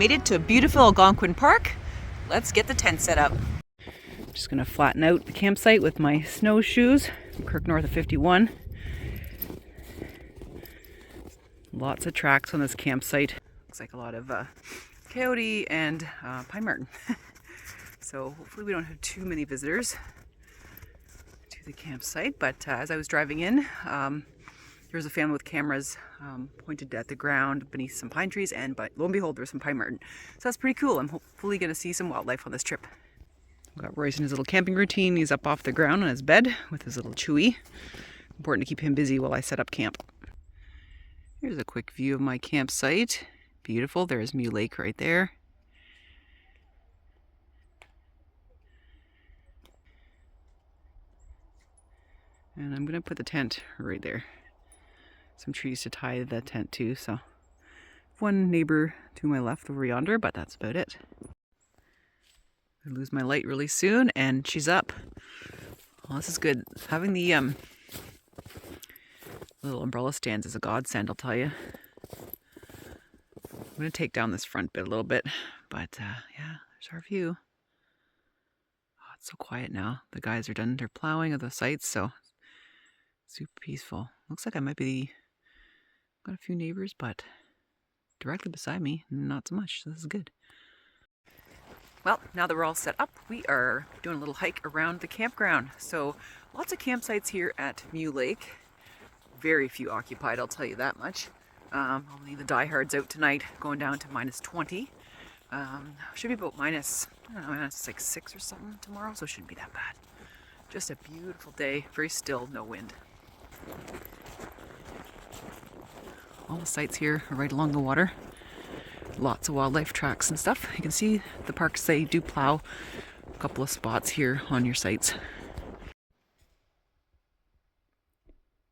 made it to beautiful Algonquin Park. Let's get the tent set up. Just gonna flatten out the campsite with my snowshoes from Kirk north of 51. Lots of tracks on this campsite. Looks like a lot of coyote and pine marten. So hopefully we don't have too many visitors to the campsite. But as I was driving in, there was a family with cameras pointed at the ground beneath some pine trees, and lo and behold, there's some pine marten. So that's pretty cool. I'm hopefully going to see some wildlife on this trip. We've got Royce in his little camping routine. He's up off the ground on his bed with his little chewy. Important to keep him busy while I set up camp. Here's a quick view of my campsite. Beautiful. There's Mule Lake right there. And I'm going to put the tent right there. Some trees to tie the tent to, so one neighbor to my left over yonder, but that's about it. I lose my light really soon, and she's up. Well, this is good. Having the little umbrella stands is a godsend, I'll tell you. I'm going to take down this front bit a little bit, but yeah, there's our view. Oh, it's so quiet now. The guys are done their plowing of the sites, so super peaceful. Looks like I might be got a few neighbors, but directly beside me, not so much. So this is good. Well, now that we're all set up, we are doing a little hike around the campground. So lots of campsites here at Mule Lake. Very few occupied, I'll tell you that much. Only the diehards out tonight, going down to -20. Should be about minus, I don't know, minus like 6 or something tomorrow, so it shouldn't be that bad. Just a beautiful day, very still, no wind. All the sites here are right along the water. Lots of wildlife tracks and stuff. You can see the parks, they do plow a couple of spots here on your sites.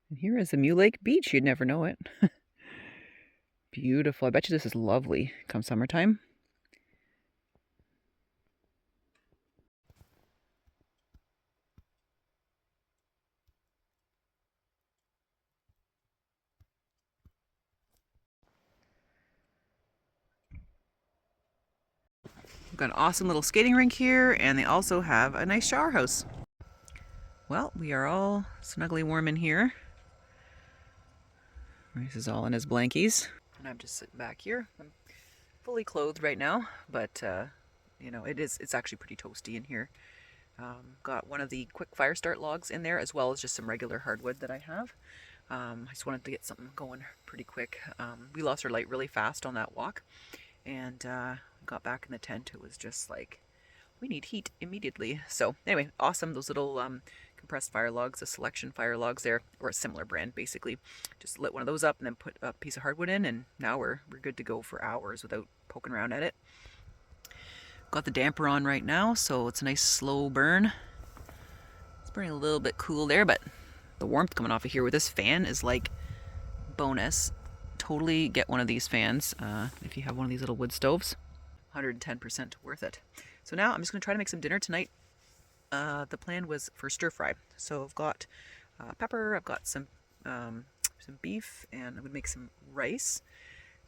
And here is the Mule Lake Beach. You'd never know it. Beautiful. I bet you this is lovely come summertime. We've got an awesome little skating rink here, and they also have a nice shower house. Well, we are all snugly warm in here. Royce is all in his blankies, and I'm just sitting back here. I'm fully clothed right now, but you know, it's actually pretty toasty in here. Got one of the quick fire start logs in there, as well as just some regular hardwood that I have. I just wanted to get something going pretty quick. We lost our light really fast on that walk, and got back in the tent. It was just like, we need heat immediately. So anyway, awesome. Those little compressed fire logs, the Selection fire logs there, or a similar brand basically. Just lit one of those up and then put a piece of hardwood in, and now we're good to go for hours without poking around at it. Got the damper on right now, so it's a nice slow burn. It's burning a little bit cool there, but the warmth coming off of here with this fan is like bonus. Totally get one of these fans if you have one of these little wood stoves. 110% worth it. So now I'm just going to try to make some dinner tonight. The plan was for stir fry. So I've got pepper, I've got some beef, and I'm going to make some rice.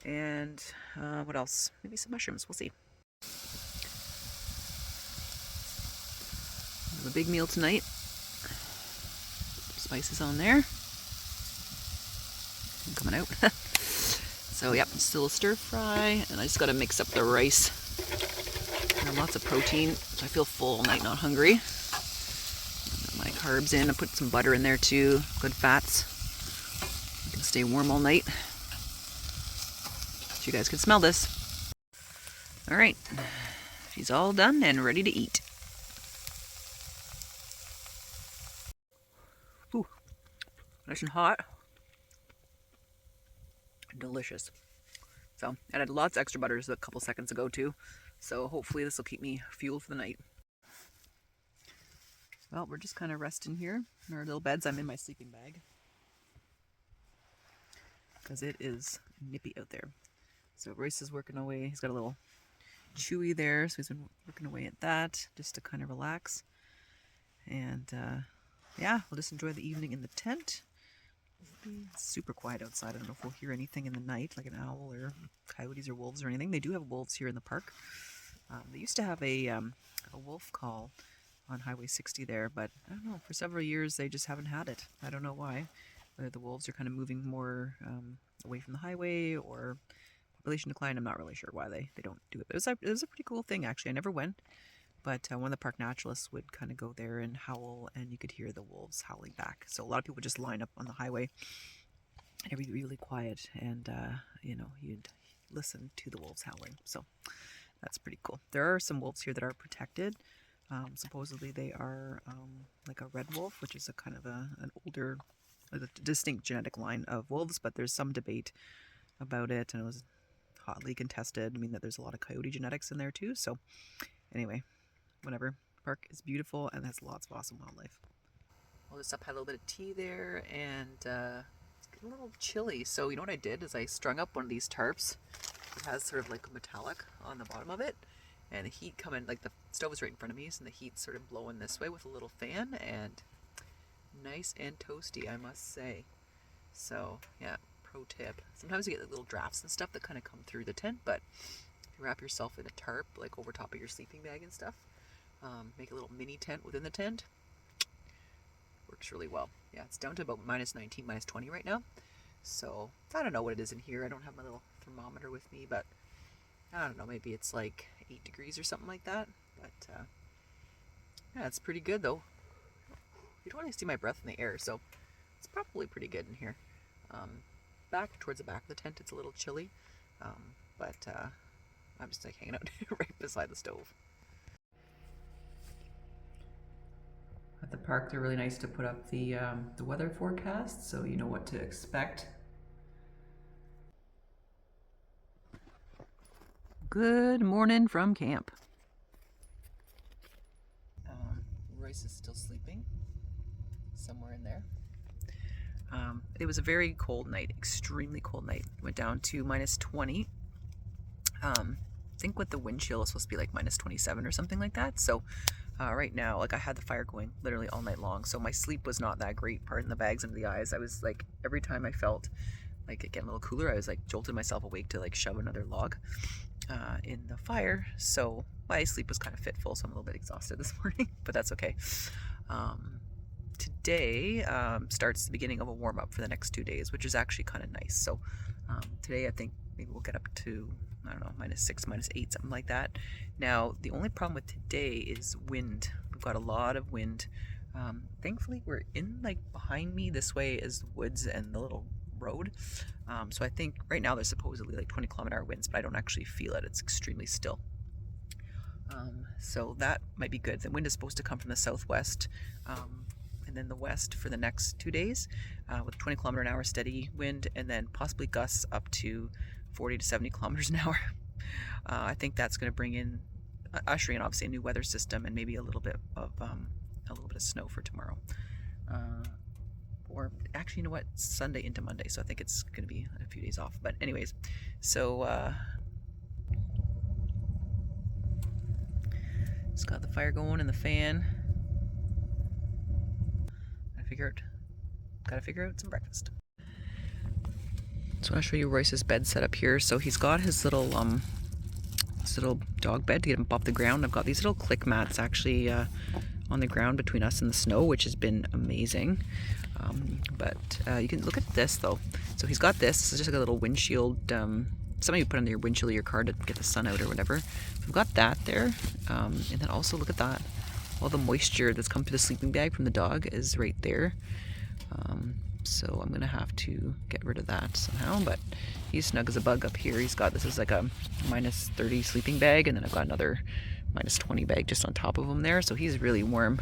And what else? Maybe some mushrooms. We'll see. A big meal tonight. Spices on there. Coming out. So yep, still a stir fry, and I just got to mix up the rice. And lots of protein, so I feel full all night, not hungry. Got my carbs in. I put some butter in there too. Good fats. I can stay warm all night. So you guys can smell this. All right, she's all done and ready to eat. Ooh, nice and hot. Delicious. So I added lots of extra butter just a couple seconds ago too, so hopefully this will keep me fueled for the night. Well, we're just kind of resting here in our little beds. I'm in my sleeping bag because it is nippy out there. So Royce is working away. He's got a little chewy there, so he's been working away at that just to kind of relax. And yeah, we'll just enjoy the evening in the tent. It's super quiet outside. I don't know if we'll hear anything in the night, like an owl or coyotes or wolves or anything. They do have wolves here in the park. They used to have a wolf call on Highway 60 there, but I don't know, for several years they just haven't had it. I don't know why. Whether the wolves are kind of moving more away from the highway or population decline, I'm not really sure why they don't do it. But it was a pretty cool thing, actually. I never went, but one of the park naturalists would kind of go there and howl, and you could hear the wolves howling back. So a lot of people would just line up on the highway, and it'd be really quiet, and you know, you'd listen to the wolves howling. So that's pretty cool. There are some wolves here that are protected. Supposedly they are like a red wolf, which is a kind of an older, a distinct genetic line of wolves, but there's some debate about it, and it was hotly contested. I mean, that there's a lot of coyote genetics in there too. So anyway, whatever. Park is beautiful and has lots of awesome wildlife. Well, just up had a little bit of tea there, and it's getting a little chilly. So you know what I did is I strung up one of these tarps. It has sort of like a metallic on the bottom of it, and the heat coming, like the stove is right in front of me, so the heat's sort of blowing this way with a little fan, and nice and toasty, I must say. So yeah, pro tip. Sometimes you get little drafts and stuff that kind of come through the tent, but if you wrap yourself in a tarp, like over top of your sleeping bag and stuff, make a little mini tent within the tent, works really well. Yeah, it's down to about minus 19, minus 20 right now. So I don't know what it is in here. I don't have my little thermometer with me, but I don't know, maybe it's like 8 degrees or something like that. But yeah, it's pretty good though. You don't want to see my breath in the air, so it's probably pretty good in here. Back towards the back of the tent, it's a little chilly, but I'm just like hanging out right beside the stove. At the park, they're really nice to put up the weather forecast, so you know what to expect. Good morning from camp. Royce is still sleeping somewhere in there. It was a very cold night, extremely cold night. Went down to minus 20. I think with the wind chill, it's supposed to be like minus 27 or something like that. So right now, like I had the fire going literally all night long, so my sleep was not that great. Pardon the bags under the eyes. I was like, every time I felt like it getting a little cooler, I was like jolted myself awake to like shove another log in the fire. So my sleep was kind of fitful, so I'm a little bit exhausted this morning, but that's okay. Today starts the beginning of a warm-up for the next 2 days, which is actually kind of nice. So today I think maybe we'll get up to, I don't know, minus 6, minus 8, something like that. Now the only problem with today is wind. We've got a lot of wind. Thankfully we're in, like, behind me this way is the woods and the little road. So I think right now there's supposedly like 20-kilometer winds, but I don't actually feel it. It's extremely still. So that might be good. The wind is supposed to come from the southwest and then the west for the next 2 days with 20-kilometer-an-hour steady wind, and then possibly gusts up to 40 to 70 kilometers an hour. I think that's going to bring in, usher in obviously a new weather system and maybe a little bit of snow for tomorrow. Or actually, you know what? Sunday into Monday, so I think it's going to be a few days off. But anyways, so just got the fire going and the fan. Gotta figure out some breakfast. So I want to show you Royce's bed set up here. So he's got his little dog bed to get him up off the ground. I've got these little click mats actually on the ground between us and the snow, which has been amazing. But you can look at this though. So he's got this. This is just like a little windshield. Something you put under your windshield of your car to get the sun out or whatever. So we've got that there. And then also look at that. All the moisture that's come through the sleeping bag from the dog is right there. So I'm gonna have to get rid of that somehow, but he's snug as a bug up here. He's got, this is like a minus 30 sleeping bag, and then I've got another minus 20 bag just on top of him there, so he's really warm.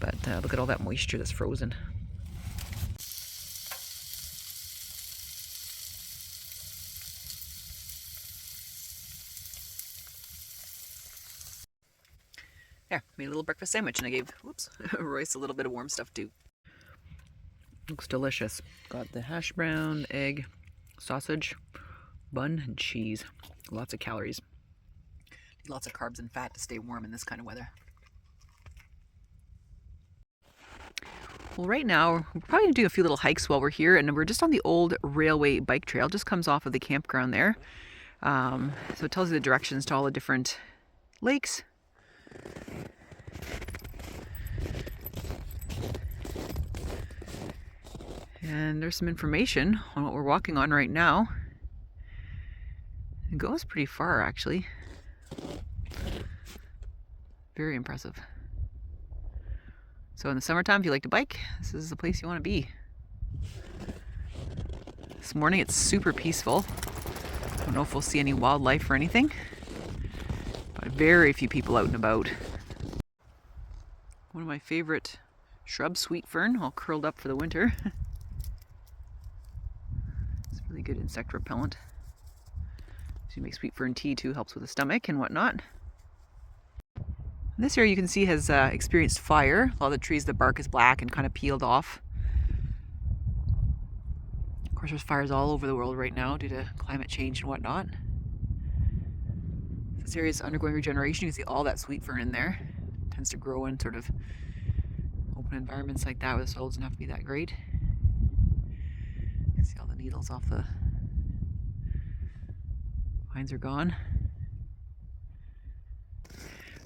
But look at all that moisture that's frozen. Yeah, made a little breakfast sandwich, and I gave, Royce a little bit of warm stuff too. Looks delicious. Got the hash brown, egg, sausage, bun, and cheese. Lots of calories. Need lots of carbs and fat to stay warm in this kind of weather. Well, right now, we're probably going to do a few little hikes while we're here, and we're just on the old railway bike trail. Just comes off of the campground there. So it tells you the directions to all the different lakes. And there's some information on what we're walking on right now. It goes pretty far, actually. Very impressive. So in the summertime, if you like to bike, this is the place you want to be. This morning it's super peaceful. Don't know if we'll see any wildlife or anything, but very few people out and about. One of my favorite shrubs, sweet fern, all curled up for the winter. It's really good insect repellent. So you make sweet fern tea too, helps with the stomach and whatnot. This area you can see has experienced fire. A lot of the trees, the bark is black and kind of peeled off. Of course, there's fires all over the world right now due to climate change and whatnot. This area is undergoing regeneration. You can see all that sweet fern in there. It tends to grow in sort of open environments like that where the soil doesn't have to be that great. You can see all the needles off the vines are gone.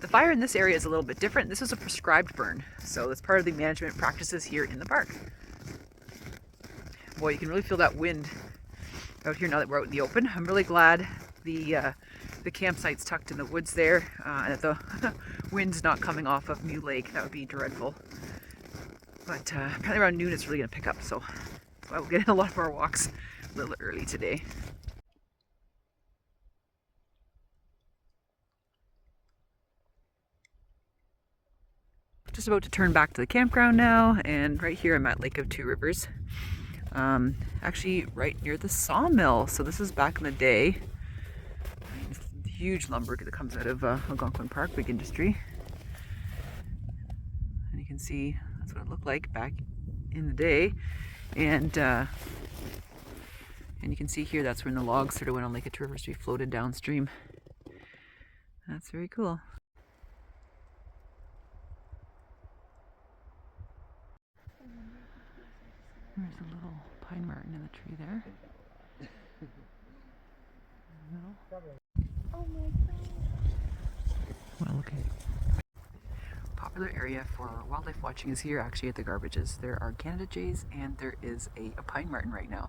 The fire in this area is a little bit different. This is a prescribed burn, so it's part of the management practices here in the park. Boy, you can really feel that wind out here now that we're out in the open. I'm really glad the campsite's tucked in the woods there, and that the wind's not coming off of New Lake. That would be dreadful. But apparently around noon it's really going to pick up, so I will get in a lot of our walks a little early today. Just about to turn back to the campground now, and right here I'm at Lake of Two Rivers. Actually right near the sawmill. So this is back in the day. Huge lumber that comes out of Algonquin Park, big industry. And you can see that's what it looked like back in the day. And you can see here that's when the logs sort of went on Lake of Two Rivers to be floated downstream. That's very cool. There's a little pine marten in the tree there. Oh my god. Well, okay. Popular area for wildlife watching is here, actually, at the garbages. There are Canada jays and there is a pine marten right now.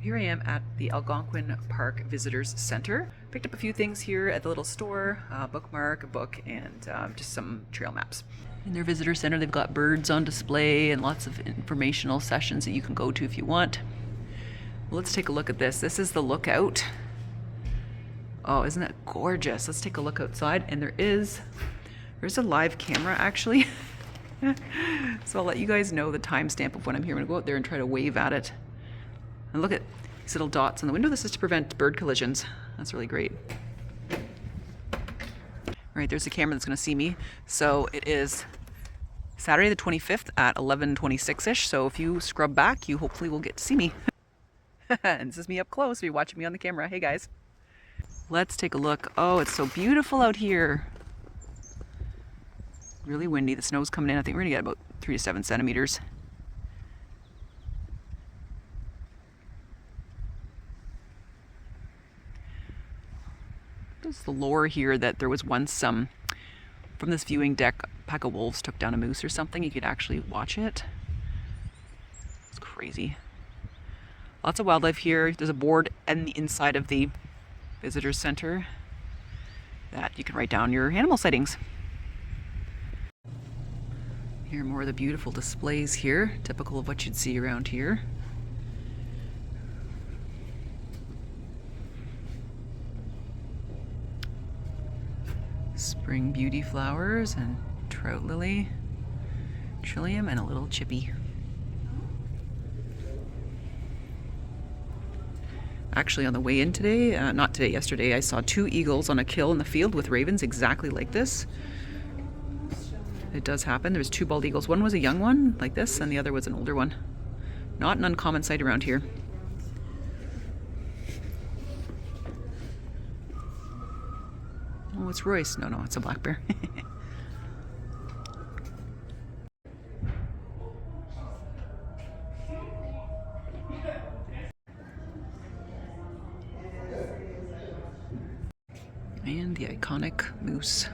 Here I am at the Algonquin Park Visitors Center. Picked up a few things here at the little store, a bookmark, a book, and just some trail maps. In their visitor center, they've got birds on display and lots of informational sessions that you can go to if you want. Well, let's take a look at this. This is the lookout. Oh, isn't that gorgeous? Let's take a look outside, and there's a live camera actually. So I'll let you guys know the timestamp of when I'm here. I'm gonna go out there and try to wave at it. And look at these little dots on the window. This is to prevent bird collisions. That's really great. All right, there's the camera that's going to see me. So it is Saturday the 25th at 11:26-ish. So if you scrub back, you hopefully will get to see me. And this is me up close if you're watching me on the camera. Hey guys. Let's take a look. Oh, it's so beautiful out here. Really windy. The snow's coming in. I think we're going to get about 3 to 7 centimeters. There's the lore here that there was once from this viewing deck, a pack of wolves took down a moose or something. You could actually watch it. It's crazy. Lots of wildlife here. There's a board in the inside of the visitor center that you can write down your animal sightings. Here are more of the beautiful displays here, typical of what you'd see around here. Spring beauty flowers and trout lily, trillium, and a little chippy. Actually, on the way in today, not today, yesterday, I saw 2 eagles on a kill in the field with ravens exactly like this. It does happen. There's 2 bald eagles. One was a young one like this, and the other was an older one. Not an uncommon sight around here. Oh, it's Royce. No, it's a black bear. And the iconic moose.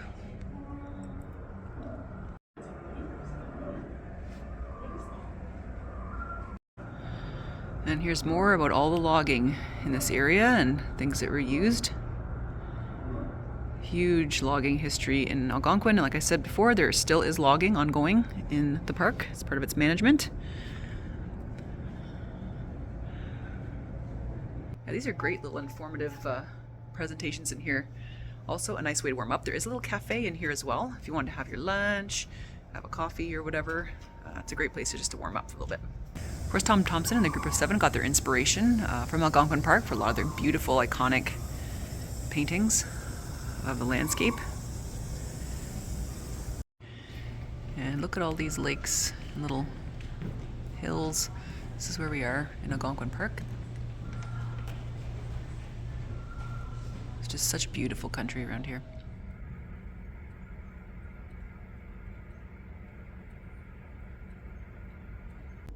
And here's more about all the logging in this area and things that were used. Huge logging history in Algonquin, and like I said before, there still is logging ongoing in the park. It's part of its management. Yeah, these are great little informative presentations in here. Also a nice way to warm up. There is a little cafe in here as well if you want to have your lunch, have a coffee or whatever. It's a great place to just to warm up for a little bit. Of course, Tom Thompson and the group of 7 got their inspiration from Algonquin Park for a lot of their beautiful, iconic paintings of the landscape. And look at all these lakes and little hills. This is where we are in Algonquin Park. It's just such beautiful country around here.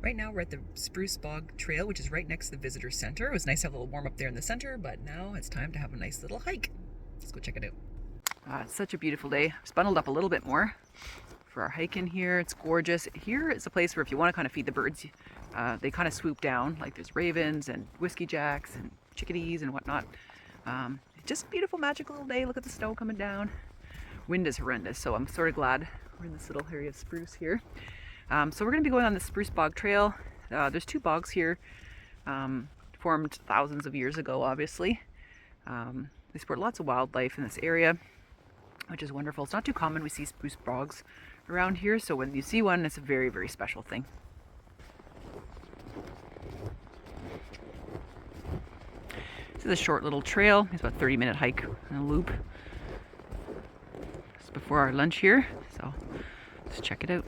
Right now we're at the Spruce Bog Trail, which is right next to the visitor center. It was nice to have a little warm up there in the center, but now it's time to have a nice little hike. Let's go check it out. It's such a beautiful day. I've just bundled up a little bit more for our hike in here. It's gorgeous. Here is a place where if you want to kind of feed the birds, they kind of swoop down. Like there's ravens and whiskey jacks and chickadees and whatnot. Just a beautiful, magical little day. Look at the snow coming down. Wind is horrendous, so I'm sort of glad we're in this little area of spruce here. So we're going to be going on the Spruce Bog Trail. There's 2 bogs here, formed thousands of years ago, obviously. They support lots of wildlife in this area, which is wonderful. It's not too common we see spruce bogs around here, so when you see one, it's a very, very special thing. This is a short little trail. It's about a 30-minute hike and a loop. Just before our lunch here, so let's check it out.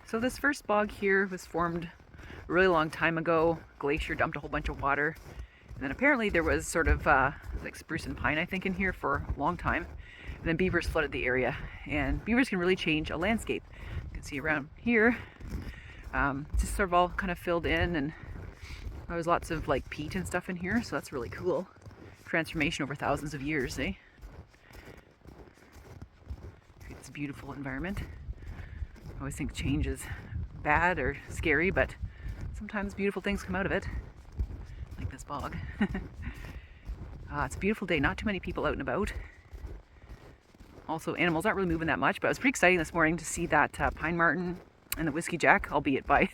So this first bog here was formed a really long time ago. Glacier dumped a whole bunch of water. And then apparently there was sort of like spruce and pine, I think, in here for a long time. And then beavers flooded the area. And beavers can really change a landscape. You can see around here, just sort of all kind of filled in, and there was lots of like peat and stuff in here. So that's really cool. Transformation over thousands of years, eh? Creates a beautiful environment. I always think change is bad or scary, but sometimes beautiful things come out of it, like this bog. It's a beautiful day, not too many people out and about. Also, animals aren't really moving that much, but it was pretty exciting this morning to see that pine marten and the whiskey jack, albeit by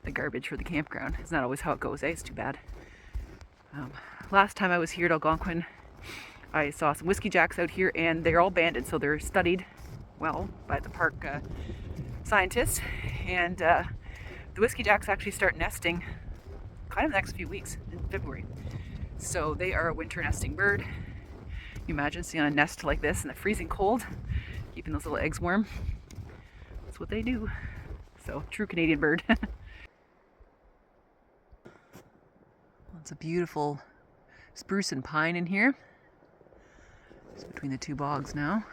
the garbage for the campground. It's not always how it goes, eh? It's too bad. Last time I was here at Algonquin, I saw some whiskey jacks out here, and they're all banded, so they're studied well by the park scientists, and the whiskey jacks actually start nesting kind of the next few weeks in February. So they are a winter nesting bird. You imagine seeing a nest like this in the freezing cold, keeping those little eggs warm. That's what they do. So, true Canadian bird. It's a beautiful spruce and pine in here. It's between the 2 bogs now.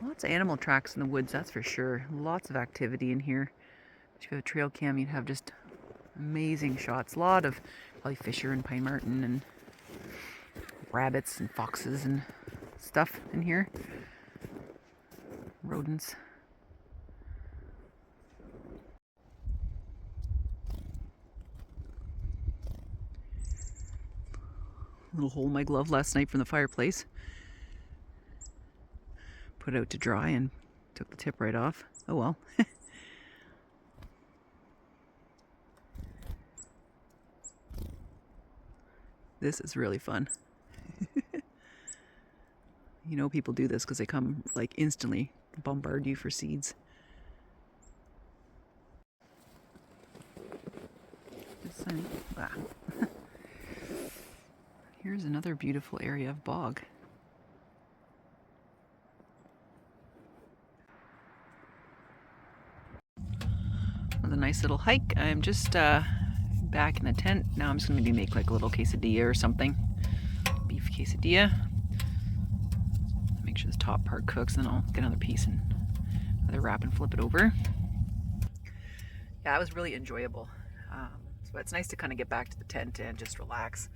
Lots of animal tracks in the woods, that's for sure. Lots of activity in here. If you have a trail cam, you'd have just amazing shots. A lot of probably fisher and pine marten and rabbits and foxes and stuff in here. Rodents. Little hole in my glove last night from the fireplace. Put put it out to dry and took the tip right off. Oh well. This is really fun. You know people do this because they come like instantly bombard you for seeds. It's sunny. Ah. Here's another beautiful area of bog. With a nice little hike. I'm just back in the tent. Now I'm just gonna maybe make like a little quesadilla or something. Beef quesadilla. Make sure this top part cooks, then I'll get another piece and either wrap and flip it over. Yeah, it was really enjoyable. So it's nice to kind of get back to the tent and just relax.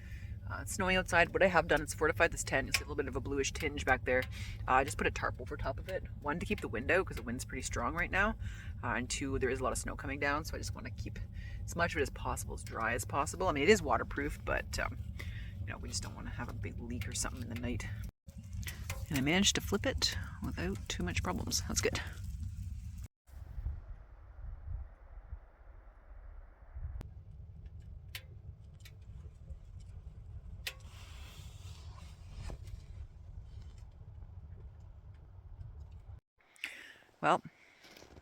It's snowing outside. What I have done is fortified this tent. You see a little bit of a bluish tinge back there. I just put a tarp over top of it. One, to keep the wind out because the wind's pretty strong right now. And two, there is a lot of snow coming down, so I just want to keep as much of it as possible as dry as possible. I mean, it is waterproofed, but you know, we just don't want to have a big leak or something in the night. And I managed to flip it without too much problems. That's good. Well,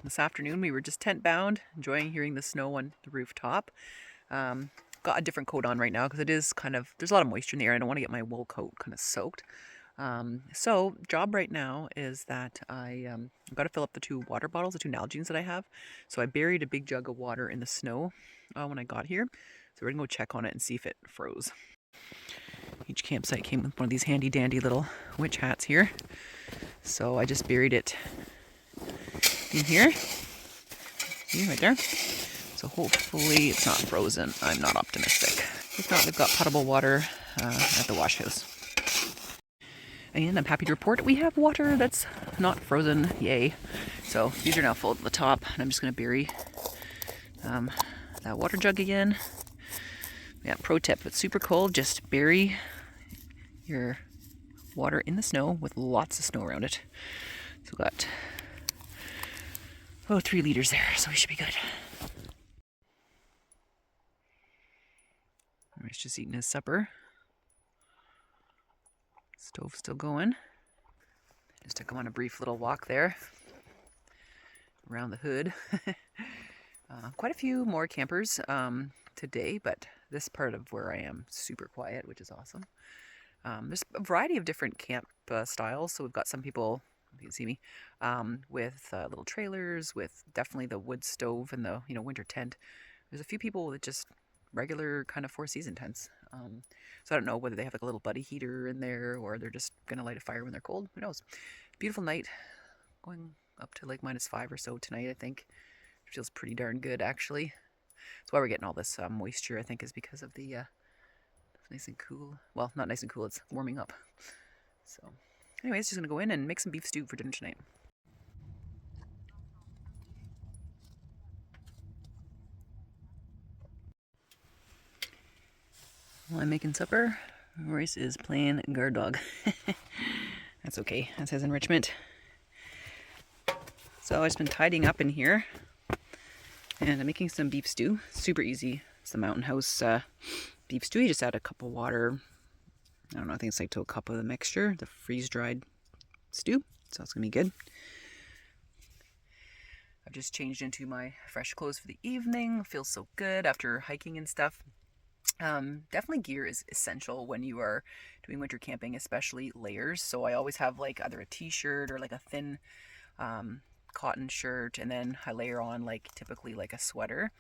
this afternoon we were just tent bound, enjoying hearing the snow on the rooftop. Got a different coat on right now because it is kind of, there's a lot of moisture in the air. I don't want to get my wool coat kind of soaked. So job right now is that I've got to fill up the 2 water bottles, the 2 Nalgene's that I have. So I buried a big jug of water in the snow when I got here. So we're gonna go check on it and see if it froze. Each campsite came with one of these handy dandy little witch hats here. So I just buried it in here. See, right there. So hopefully it's not frozen. I'm not optimistic. If not, they've got potable water at the wash house. And I'm happy to report we have water that's not frozen. Yay. So these are now full to the top, and I'm just going to bury that water jug again. Yeah, pro tip, if it's super cold, just bury your water in the snow with lots of snow around it. So we've got 3 liters there, so we should be good. He's just eating his supper. Stove's still going. Just took him on a brief little walk there around the hood. Quite a few more campers today, but this part of where I am super quiet, which is awesome. There's a variety of different camp styles. So we've got some people, you can see me, with little trailers, with definitely the wood stove and the winter tent. There's a few people with just regular kind of 4-season tents. So I don't know whether they have like a little buddy heater in there or they're just gonna light a fire when they're cold. Who knows? Beautiful night, going up to like -5 or so tonight. I think it feels pretty darn good actually. That's why we're getting all this moisture. I think is because of the nice and cool. Well, not nice and cool. It's warming up. So, anyways, just gonna go in and make some beef stew for dinner tonight. While I'm making supper, Royce is playing guard dog. That's okay. That's his enrichment. So I've just been tidying up in here, and I'm making some beef stew. Super easy. It's the Mountain House beef stew. You just add a cup of water. I don't know. I think it's like to a cup of the mixture, the freeze-dried stew. So it's gonna be good. I've just changed into my fresh clothes for the evening. Feels so good after hiking and stuff. Definitely gear is essential when you are doing winter camping, especially layers. So I always have like either a t-shirt or like a thin cotton shirt, and then I layer on like typically like a sweater.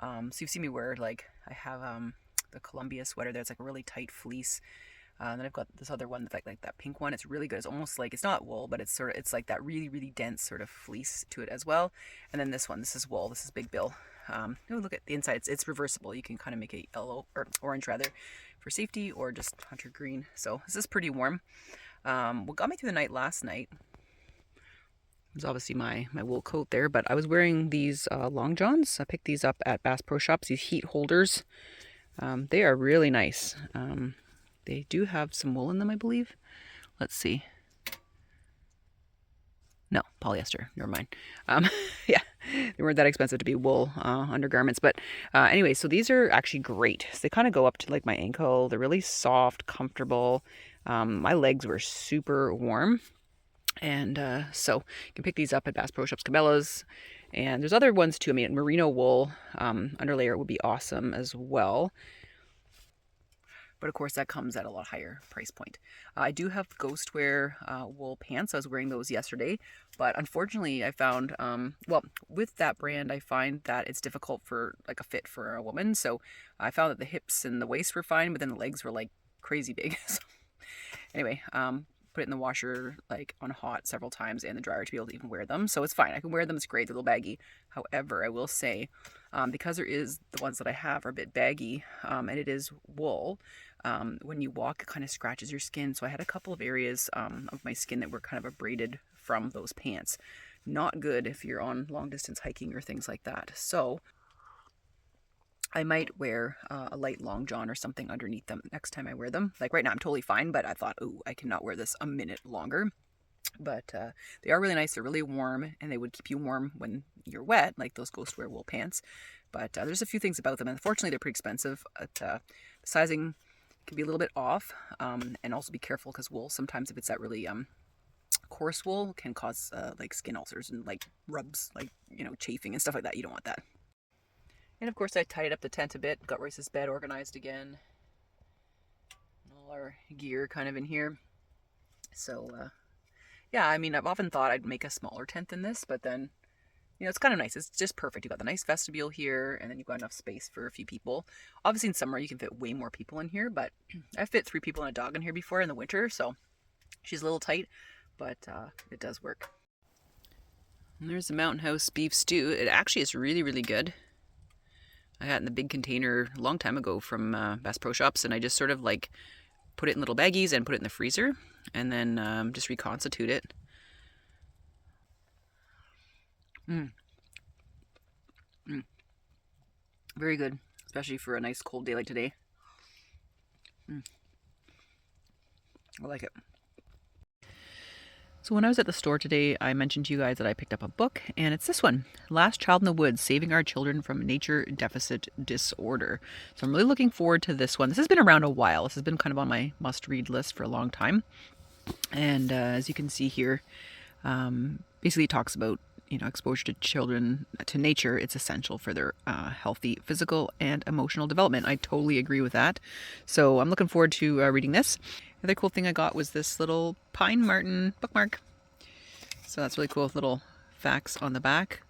So you've seen me wear like I have the Columbia sweater that's like a really tight fleece. Then I've got this other one that's like that pink one. It's really good. It's almost like, it's not wool, but it's like that really dense sort of fleece to it as well. And then this one, this is wool. This is Big Bill. Oh, look at the inside. It's reversible. You can kind of make it yellow or orange rather for safety, or just hunter green. So this is pretty warm. What got me through the night last night was obviously my wool coat there, but I was wearing these long johns. I picked these up at Bass Pro Shops, these heat holders. They are really nice. They do have some wool in them, I believe. Let's see. No, polyester. Never mind. Yeah, they weren't that expensive to be wool undergarments. But anyway, so these are actually great. So they kind of go up to like my ankle. They're really soft, comfortable. My legs were super warm. And so you can pick these up at Bass Pro Shops, Cabela's. And there's other ones too. I mean, merino wool underlayer would be awesome as well. But of course, that comes at a lot higher price point. I do have Ghostwear wool pants. I was wearing those yesterday, but unfortunately, I found well, with that brand, I find that it's difficult for like a fit for a woman. So I found that the hips and the waist were fine, but then the legs were like crazy big. So anyway, put it in the washer like on hot several times and the dryer to be able to even wear them. So it's fine. I can wear them. It's great. They're a little baggy. However, I will say, because the ones that I have are a bit baggy, and it is wool. When you walk, it kind of scratches your skin. So I had a couple of areas of my skin that were kind of abraded from those pants. Not good if you're on long distance hiking or things like that. So I might wear a light long john or something underneath them next time I wear them. Like right now I'm totally fine, but I thought, ooh, I cannot wear this a minute longer. But they are really nice. They're really warm, and they would keep you warm when you're wet, like those Ghostwear wool pants. But there's a few things about them. Unfortunately, they're pretty expensive. The sizing can be a little bit off, and also be careful because wool, sometimes if it's that really coarse wool, can cause like skin ulcers and like rubs, like, you know, chafing and stuff like that. You don't want that. And of course, I tidied up the tent a bit, got Royce's bed organized again. All our gear kind of in here. So, yeah, I mean, I've often thought I'd make a smaller tent than this, but then, you know, it's kind of nice. It's just perfect. You've got the nice vestibule here, and then you've got enough space for a few people. Obviously, in summer, you can fit way more people in here, but I've fit 3 people and a dog in here before in the winter, so she's a little tight, but it does work. And there's the Mountain House beef stew. It actually is really, really good. I got it in the big container a long time ago from Bass Pro Shops, and I just sort of like put it in little baggies and put it in the freezer, and then just reconstitute it. Very good, especially for a nice cold day like today. I like it. So when I was at the store today, I mentioned to you guys that I picked up a book, and it's this one, Last Child in the Woods, Saving Our Children from Nature Deficit Disorder. So I'm really looking forward to this one. This has been around a while. This has been kind of on my must-read list for a long time. And as you can see here, basically it talks about, you know, exposure to children to nature. It's essential for their healthy physical and emotional development. I totally agree with that. So I'm looking forward to reading this. The other cool thing I got was this little pine marten bookmark. So that's really cool. Little facts on the back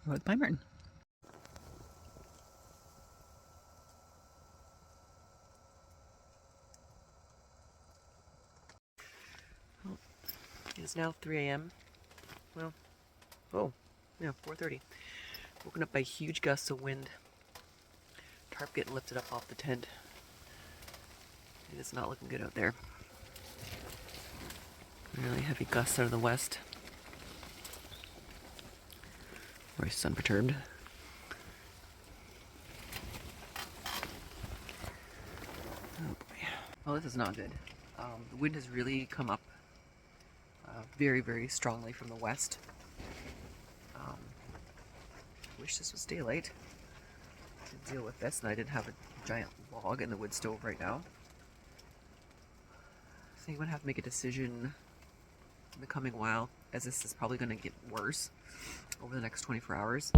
about pine marten. Well, it's now 3 a.m. Well, oh, yeah, 4:30. Woken up by huge gusts of wind. Tarp getting lifted up off the tent. It is not looking good out there. Really heavy gusts out of the west. Royce is unperturbed. Oh boy. Well, this is not good. The wind has really come up very, very strongly from the west. Wish this was daylight to deal with this, and I didn't have a giant log in the wood stove right now. So I'm going to have to make a decision in the coming while, as this is probably going to get worse over the next 24 hours.